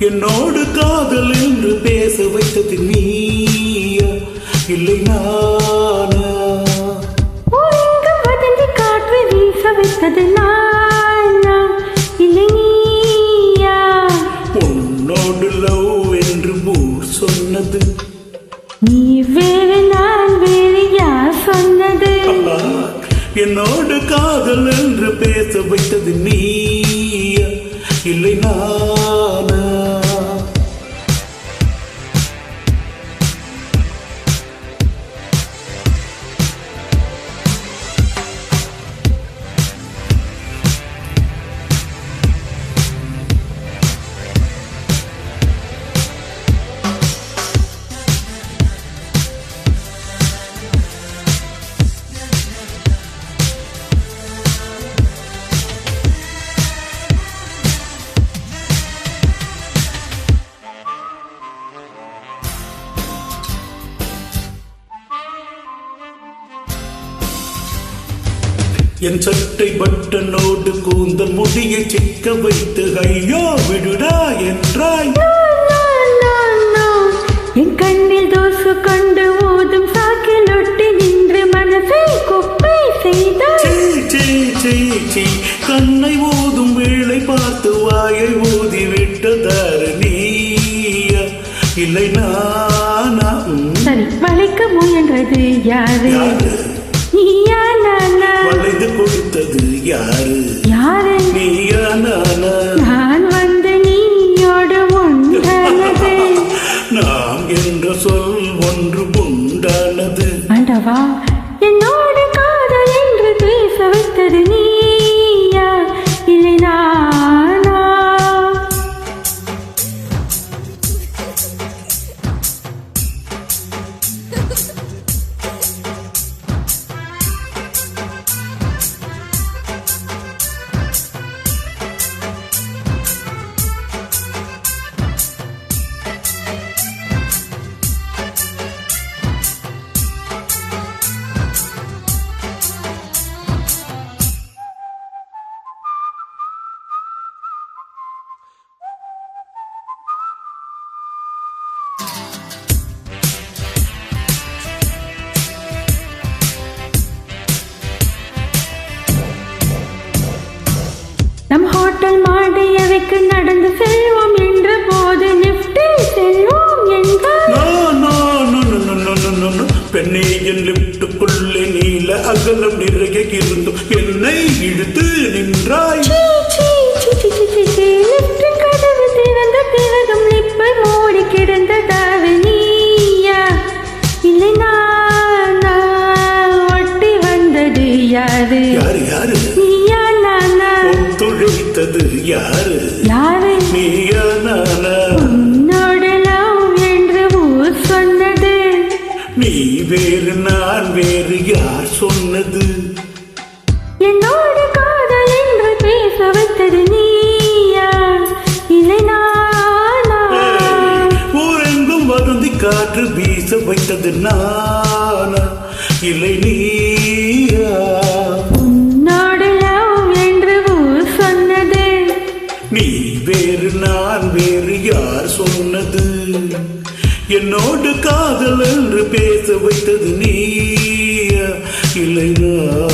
என்னோடு காதல் என்று பேச வைத்தது நீயா இல்லை நானா? வதந்தி காற்று வீச வைத்தது நானா இல்லை நீயா? உன்னோடு லவ் என்று ஊர் சொன்னது நீ வேறு நான் வேறு யார் சொன்னது? என்னோடு காதல் என்று பேச வைத்தது நீயா இல்லை நானா? என் சட்டை பட்டனோடு கூந்தல் முடியை சிக்க வைத்து ஐயோ விடுடா என்றாய். என் கண்ணில் தோசு கொண்டு ஊதும் சாக்கில் ஒட்டி நின்று மனசை குப்பை செய்தாய். கண்ணை ஊதும் வேளை பார்த்து வாயை ஊதி விட்டதாரு நீயா இல்லை நானா? சரி, வளைக்க முயன்றது யாரு? நீயா நானா? வளைந்து கொடுத்தது யாரு? யாரு? நீயா நானா? நான் வந்து நீயோடு ஒன்றானது. நாம் என்ற சொல் ஒன்று உண்டானது. ஆண்டவா, என்னோடு காதல் என்று பேச வைத்தது நீயா இல்லை நானா? நம் ஹோட்டல் மாடியவைக்கு நடந்து செல்வோம் என்ற போது லிப்டில் செல்வோம் என்றால் பெண்ணே என் லிப்டுக்குள்ளே நீல அகலம் நிறைய இருந்தும் என்னை இழுத்து நின்றாய். லிப்டின் கதவு திறந்த பிறகும் லிப்பை மூடி கிடந்ததாவு நீயா இல்லை நானா? ஒட்டி வந்தது யாரு? யாரு? நீயா நானா? ஒத்துழைத்தது யாரு? யாரு? நீயா நானா? உன்னோடு லவ் என்று ஊர் சொன்னது நீ வேறு நான் வேறு யார் சொன்னது? என்னோடு காதல் என்று பேச வைத்தது நீயா இல்லை நானா? ஊரெங்கும் வதந்தி காற்று வீச வைத்தது நானா இல்லை நீயா? உன்னோடு லவ் என்று ஊர் சொன்னது நீ வேறு நான் வேறு யார் சொன்னது? என்னோடு காதல் என்று பேச வைத்தது நீயா இல்லை நான்?